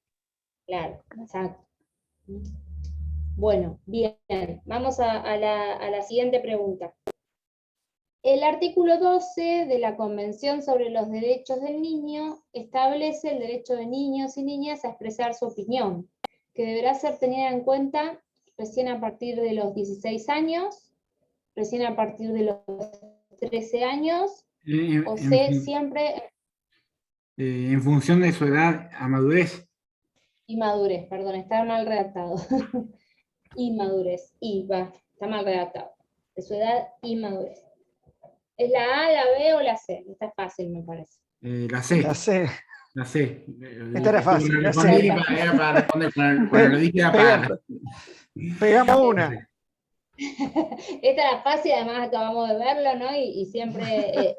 Claro, exacto. Bueno, bien, vamos a la siguiente pregunta. El artículo 12 de la Convención sobre los Derechos del Niño establece el derecho de niños y niñas a expresar su opinión, que deberá ser tenida en cuenta recién a partir de los 16 años, recién a partir de los 13 años, o siempre... en función de su edad a madurez. Inmadurez, perdón, está mal redactado. Inmadurez, está mal redactado. De su edad, inmadurez. ¿Es la A, la B o la C? Esta es fácil, me parece. La C. La C. La C. Esta era fácil. La C. Era para responder cuando lo dije era para... Pegamos una. Esta era fácil, además acabamos de verlo, ¿no? Y siempre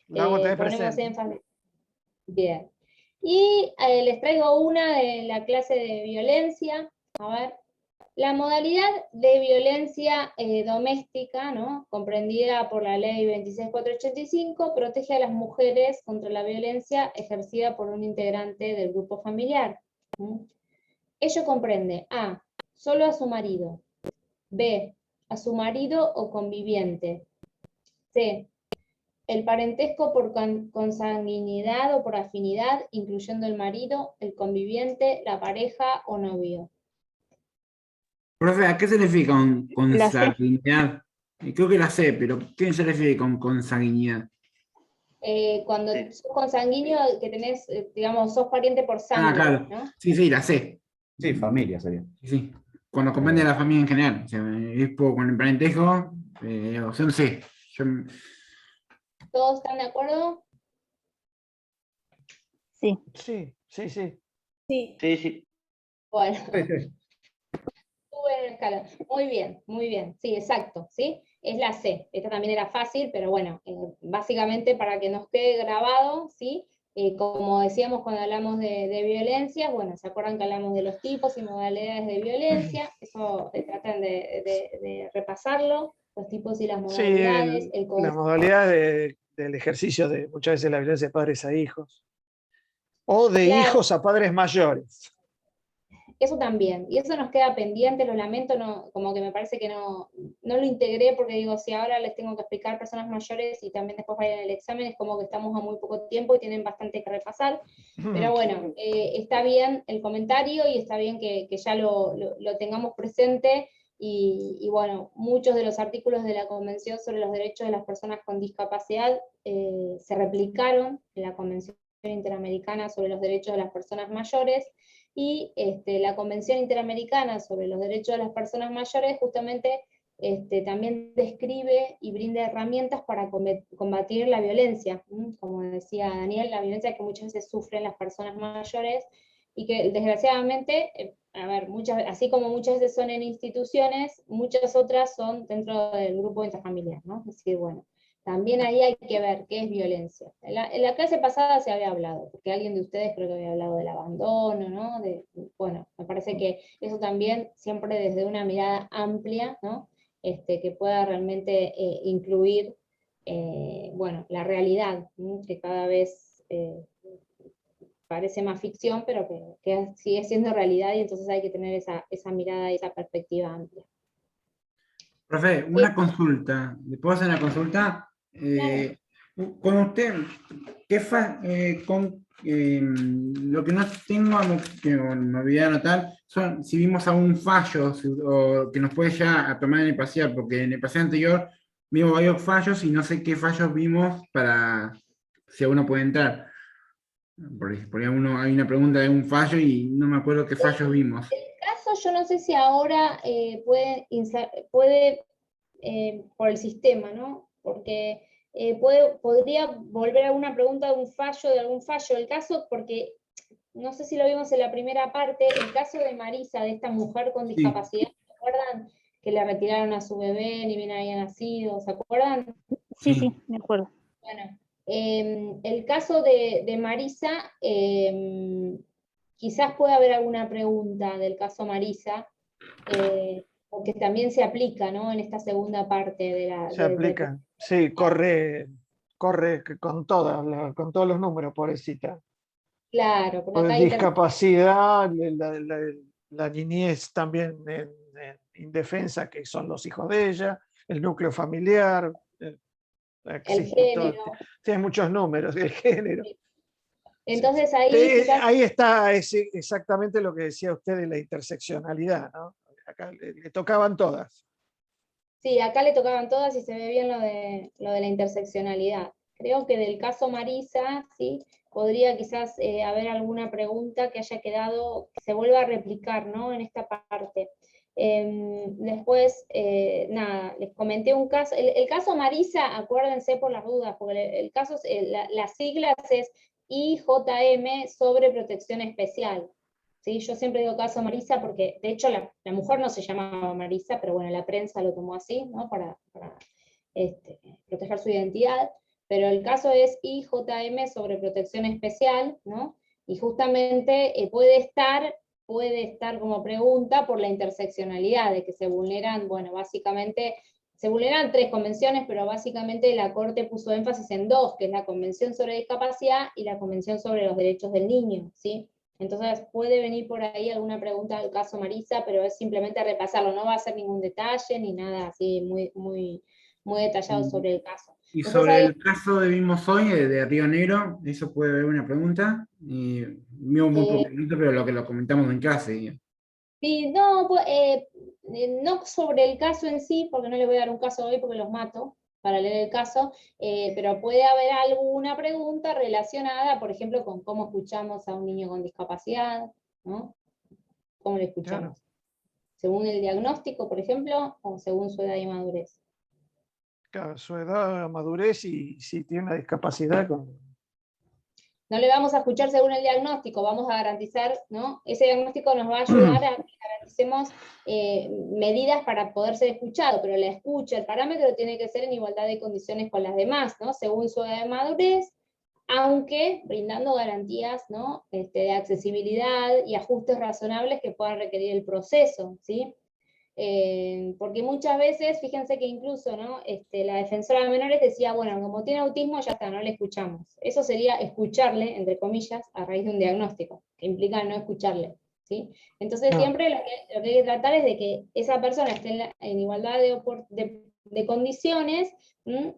La vamos a tener ponemos presente. énfasis. Bien. Y les traigo una de la clase de violencia. A ver. La modalidad de violencia doméstica, ¿no? Comprendida por la ley 26485, protege a las mujeres contra la violencia ejercida por un integrante del grupo familiar. Ello comprende A, solo a su marido; B, a su marido o conviviente; C, el parentesco por consanguinidad o por afinidad, incluyendo el marido, el conviviente, la pareja o novio. Profe, ¿a qué se refiere con La C. consanguinidad? Creo que la sé, pero ¿qué se refiere con consanguinidad? Cuando Sí. sos consanguíneo, que tenés, digamos, sos pariente por sangre, claro. ¿no? Sí, la sé. Sí, familia sería. Sí. Cuando comprende a la familia en general. O sea, es con el parentesco, opción C. ¿Todos están de acuerdo? Sí. Sí, sí, sí. Sí. Sí, sí. Bueno, sube en la escala. Muy bien. Sí, exacto, ¿sí? Es la C. Esta también era fácil, pero bueno, básicamente para que nos quede grabado, ¿sí? Como decíamos cuando hablamos de violencia, bueno, ¿se acuerdan que hablamos de los tipos y modalidades de violencia? Eso traten de repasarlo, los tipos y las Sí, modalidades. la modalidad del ejercicio de muchas veces la violencia de padres a hijos. O de Claro. hijos a padres mayores. Eso también, y eso nos queda pendiente, lo lamento, como que me parece que no lo integré, porque digo, si ahora les tengo que explicar personas mayores y también después vayan el examen, es como que estamos a muy poco tiempo y tienen bastante que repasar, pero bueno, está bien el comentario y está bien que ya lo tengamos presente, y bueno, muchos de los artículos de la Convención sobre los Derechos de las Personas con Discapacidad se replicaron en la Convención Interamericana sobre los Derechos de las Personas Mayores, y la Convención Interamericana sobre los Derechos de las Personas Mayores justamente también describe y brinda herramientas para combatir la violencia, como decía Daniel, la violencia que muchas veces sufren las personas mayores, y que desgraciadamente, así como muchas veces son en instituciones, muchas otras son dentro del grupo intrafamiliar, ¿no? Es decir, bueno, También ahí hay que ver qué es violencia. En la clase pasada se había hablado, porque alguien de ustedes creo que había hablado del abandono, ¿no? Bueno, me parece que eso también siempre desde una mirada amplia, ¿no? Que pueda realmente incluir, bueno, la realidad, ¿no? Que cada vez parece más ficción, pero que sigue siendo realidad, y entonces hay que tener esa mirada y esa perspectiva amplia. Profe, una consulta. ¿Le puedo hacer una consulta? Claro. Con usted, lo que no tengo, que me olvidé de anotar, son si vimos algún fallo o que nos puede ya a tomar en el parcial, porque en el parcial anterior vimos varios fallos y no sé qué fallos vimos para si alguno puede entrar. Porque hay una pregunta de un fallo y no me acuerdo qué fallos vimos. El caso, yo no sé si ahora puede por el sistema, ¿no? Porque podría volver a una pregunta de algún fallo. El caso, porque no sé si lo vimos en la primera parte, el caso de Marisa, de esta mujer con discapacidad, ¿se acuerdan? Que le retiraron a su bebé, ni bien había nacido, ¿se acuerdan? Sí, Sí. sí, me acuerdo. Bueno, el caso de Marisa, quizás pueda haber alguna pregunta del caso Marisa, porque también se aplica, ¿no? En esta segunda parte de la... Se aplica. Sí, corre con con todos los números, pobrecita. Claro, porque Por acá hay discapacidad, la niñez también en indefensa, que son los hijos de ella, el núcleo familiar, el existe todo. género. Tiene muchos números, el género. Entonces ahí quizás... Ahí está exactamente lo que decía usted de la interseccionalidad, ¿no? Acá le tocaban todas. Sí, acá le tocaban todas y se ve bien lo de la interseccionalidad. Creo que del caso Marisa, ¿sí? Podría quizás haber alguna pregunta que haya quedado, que se vuelva a replicar, ¿no? En esta parte. Después, nada, les comenté un caso. El caso Marisa, acuérdense por las dudas, porque el caso, las siglas es IJM sobre protección especial. ¿Sí? Yo siempre digo caso Marisa porque, de hecho, la mujer no se llamaba Marisa, pero bueno, la prensa lo tomó así, ¿no? Para proteger su identidad. Pero el caso es IJM sobre protección especial, ¿no? Y justamente puede estar como pregunta por la interseccionalidad, de que se vulneran, bueno, básicamente, se vulneran 3 convenciones, pero básicamente la Corte puso énfasis en 2, que es la Convención sobre Discapacidad y la Convención sobre los Derechos del Niño, ¿sí? Entonces puede venir por ahí alguna pregunta del caso Marisa, pero es simplemente repasarlo, no va a ser ningún detalle ni nada así muy detallado sobre el caso. Y Después sobre hay... el caso de Vimos Hoy, de Río Negro, eso puede haber una pregunta. Mío muy poquito, pero lo que lo comentamos en clase. Sí, no, no sobre el caso en sí, porque no les voy a dar un caso hoy porque los mato para leer el caso, pero puede haber alguna pregunta relacionada, por ejemplo, con cómo escuchamos a un niño con discapacidad, ¿no? ¿Cómo le escuchamos? Claro. ¿Según el diagnóstico, por ejemplo, o según su edad y madurez? Claro, su edad, madurez y si tiene una discapacidad No le vamos a escuchar según el diagnóstico, vamos a garantizar, ¿no? Ese diagnóstico nos va a ayudar a que garanticemos medidas para poder ser escuchado, pero la escucha, el parámetro tiene que ser en igualdad de condiciones con las demás, ¿no? Según su edad de madurez, aunque brindando garantías, ¿no? De accesibilidad y ajustes razonables que puedan requerir el proceso, ¿sí? Porque muchas veces, fíjense que incluso, ¿no? La defensora de menores decía, bueno, como tiene autismo ya está, no le escuchamos. Eso sería escucharle, entre comillas, a raíz de un diagnóstico, que implica no escucharle, ¿sí? Entonces siempre lo que hay que tratar es de que esa persona esté en igualdad de condiciones,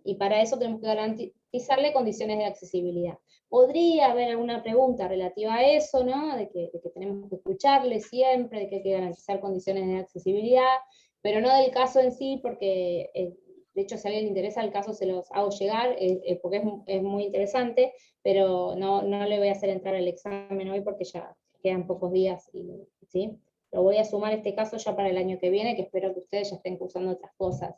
y para eso tenemos que garantizarle condiciones de accesibilidad. Podría haber alguna pregunta relativa a eso, ¿no? De que tenemos que escucharle siempre, de que hay que garantizar condiciones de accesibilidad, pero no del caso en sí, porque de hecho si a alguien le interesa el caso se los hago llegar, porque es muy interesante, pero no le voy a hacer entrar al examen hoy porque ya quedan pocos días, ¿sí? Lo voy a sumar este caso ya para el año que viene, que espero que ustedes ya estén cursando otras cosas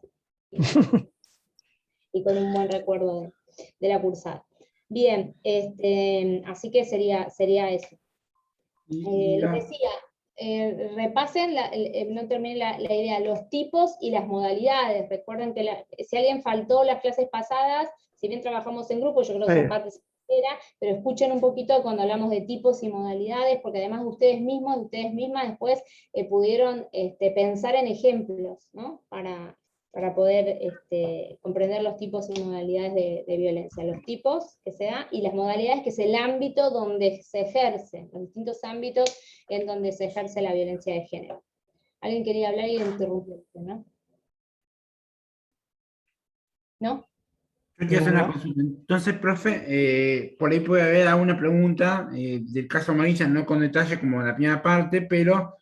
y con un buen recuerdo de la cursada. Bien, así que sería eso. Les decía, repasen, no terminé la idea, los tipos y las modalidades. Recuerden que si alguien faltó las clases pasadas, si bien trabajamos en grupo, yo creo que Sí. esa parte se entera, pero escuchen un poquito cuando hablamos de tipos y modalidades, porque además ustedes mismos, ustedes mismas después pudieron pensar en ejemplos, ¿no? Para poder comprender los tipos y modalidades de violencia. Los tipos que se da y las modalidades, que es el ámbito donde se ejerce, los distintos ámbitos en donde se ejerce la violencia de género. Alguien quería hablar y interrumpir, ¿no? ¿No? Yo quiero hacer una No. consulta. Entonces, profe, por ahí puede haber alguna pregunta del caso Amarilla, no con detalle como la primera parte, pero,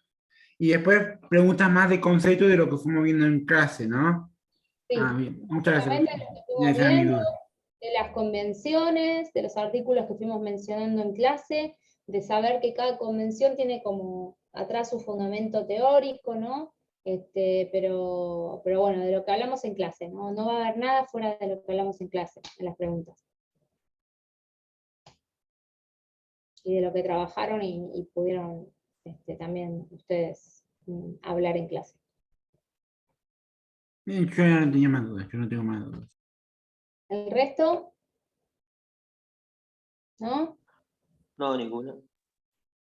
y después preguntas más de concepto de lo que fuimos viendo en clase, ¿no? Sí. Bien, muchas gracias. Básicamente lo que estuvimos Esa era mi viendo, duda. de las convenciones, de los artículos que fuimos mencionando en clase, de saber que cada convención tiene como atrás su fundamento teórico, ¿no? Pero bueno, de lo que hablamos en clase, ¿no? No va a haber nada fuera de lo que hablamos en clase, en las preguntas. Y de lo que trabajaron y pudieron también ustedes hablar en clase. Bien, yo ya no tenía más dudas, yo no tengo más dudas. El resto, ¿no? No, ninguna.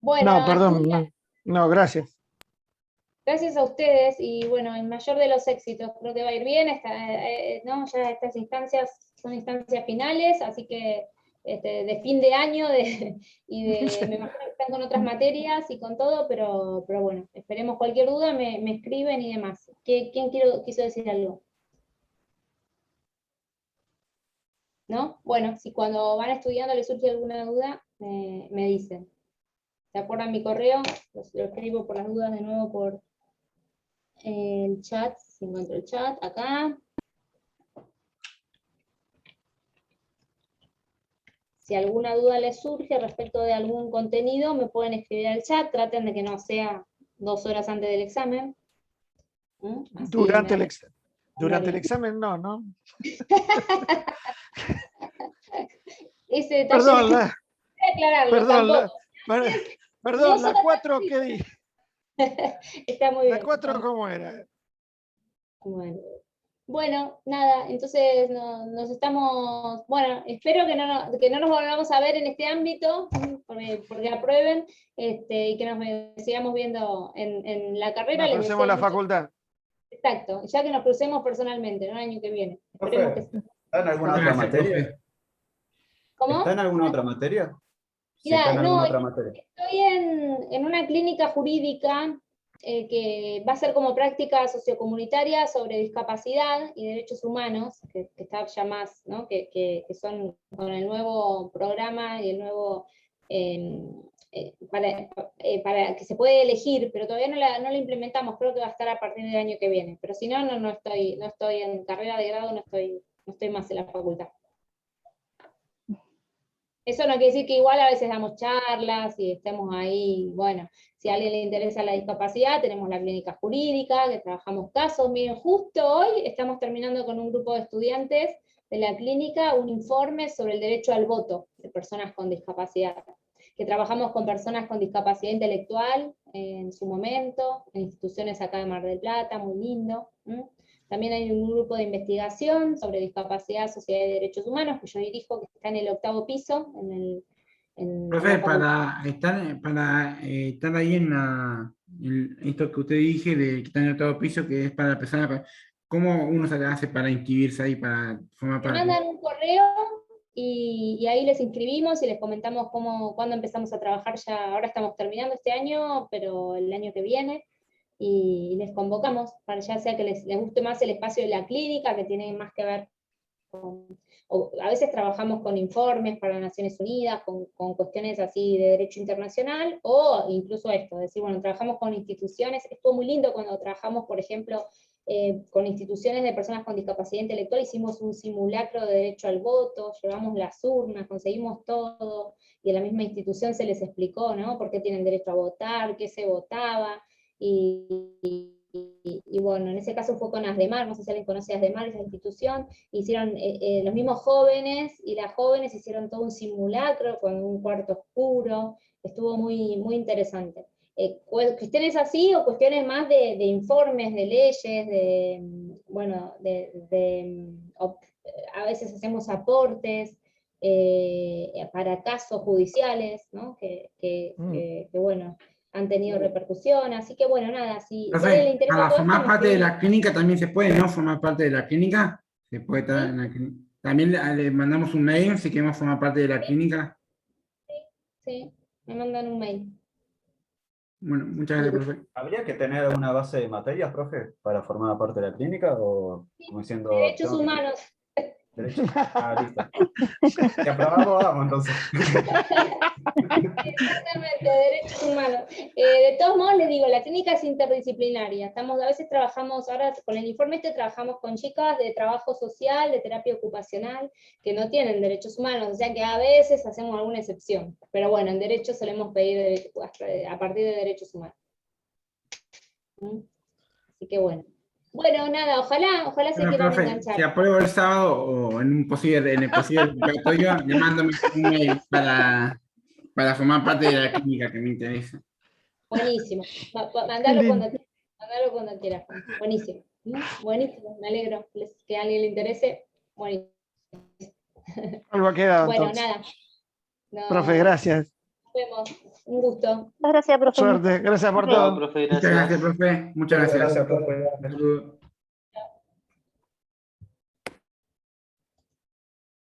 Bueno, No, perdón, estudiar. no, gracias. Gracias a ustedes y bueno, el mayor de los éxitos, creo que va a ir bien, ¿no? Ya estas instancias son instancias finales, así que de fin de año me imagino que están con otras materias y con todo, pero bueno, esperemos cualquier duda, me escriben y demás. ¿Quién quiso decir algo? ¿No? Bueno, si cuando van estudiando les surge alguna duda, me dicen. ¿Se acuerdan mi correo? Lo escribo por las dudas de nuevo por el chat, si encuentro el chat, acá. Si alguna duda les surge respecto de algún contenido, me pueden escribir al chat, traten de que no sea 2 horas antes del examen. Así Durante el examen no, ¿no? Ese detalle Perdón, no aclararlo perdón, tampoco. perdón, la No 4 que di. Está muy bien. La 4 ¿cómo era? Bueno, nada, entonces nos estamos, bueno, espero que no nos volvamos a ver en este ámbito, porque aprueben, y que nos sigamos viendo en la carrera. Nos Les conocemos deseo en la mucho- facultad. Exacto, ya que nos crucemos personalmente, ¿no? El año que viene. Esperemos que sí. ¿Está en alguna otra Gracias, materia? profe. ¿Cómo? ¿Está en alguna otra materia? Si Mira, está en no, alguna otra materia. estoy en una clínica jurídica que va a ser como práctica sociocomunitaria sobre discapacidad y derechos humanos, que está ya más, ¿no? que son con el nuevo programa y el nuevo, para que se puede elegir, pero todavía no la implementamos, creo que va a estar a partir del año que viene, pero si no, no estoy en carrera de grado, no estoy más en la facultad. Eso no quiere decir que igual a veces damos charlas y estemos ahí, bueno, si a alguien le interesa la discapacidad, tenemos la clínica jurídica, que trabajamos casos. Miren, justo hoy estamos terminando con un grupo de estudiantes de la clínica un informe sobre el derecho al voto de personas con discapacidad, que trabajamos con personas con discapacidad intelectual en su momento, en instituciones acá de Mar del Plata, muy lindo. También hay un grupo de investigación sobre discapacidad, sociedad y derechos humanos, que yo dirijo, que está en el 8º piso, en Profe, la facultad. para estar ahí esto que usted dije, de que está en el octavo piso, que es para la persona, ¿cómo uno se hace para inscribirse ahí, para formar Me parte? mandan un correo y ahí les inscribimos y les comentamos cuándo empezamos a trabajar ya. Ahora estamos terminando este año, pero el año que viene. Y les convocamos, para ya sea que les guste más el espacio de la clínica, que tiene más que ver o a veces trabajamos con informes para Naciones Unidas, con cuestiones así de derecho internacional, o incluso esto, decir, bueno, trabajamos con instituciones. Estuvo muy lindo cuando trabajamos, por ejemplo, con instituciones de personas con discapacidad intelectual, hicimos un simulacro de derecho al voto, llevamos las urnas, conseguimos todo, y en la misma institución se les explicó, ¿no? Por qué tienen derecho a votar, qué se votaba, y bueno, en ese caso fue con ASDEMAR, no sé si alguien conoce ASDEMAR, esa institución. Hicieron, los mismos jóvenes y las jóvenes hicieron todo un simulacro con un cuarto oscuro, estuvo muy, muy interesante. cuestiones así o cuestiones más de informes, de leyes, bueno, a veces hacemos aportes para casos judiciales, ¿no? que, bueno, han tenido repercusión, así que bueno, nada, si a alguien le Profe, interesa para todo esto, formar me parte de escribe. la clínica también se puede, ¿no? Formar parte de la clínica. Se puede estar Sí. en la clínica. También le mandamos un mail si queremos formar parte de la clínica. Sí, me mandan un mail. Bueno, muchas gracias, profe. ¿Habría que tener una base de materias, profe, para formar parte de la clínica? O como diciendo, Derechos tengo que- humanos. Derechos. Ah, listo. Si aprobamos, vamos entonces. Exactamente, derechos humanos. De todos modos, les digo, la clínica es interdisciplinaria. A veces trabajamos, ahora con el informe trabajamos con chicas de trabajo social, de terapia ocupacional, que no tienen derechos humanos, o sea que a veces hacemos alguna excepción. Pero bueno, en derechos solemos pedir a partir de derechos humanos. Así que bueno. Bueno, nada, ojalá se Bueno, quieran profe, enganchar. si apruebo el sábado o en el posible convocatorio, le mando un mail para formar parte de la clínica que me interesa. Buenísimo. lindo. Mandalo cuando quieras. Buenísimo. Buenísimo, me alegro que a alguien le interese. Buenísimo. Algo ha quedado Bueno, entonces. nada. No, Profe, gracias. nos vemos. Un gusto. Muchas gracias, profe. Suerte. Gracias por Nos vemos. todo. Chao, profe, Muchas gracias. gracias, profe. Muchas gracias. Gracias, profe. Saludos.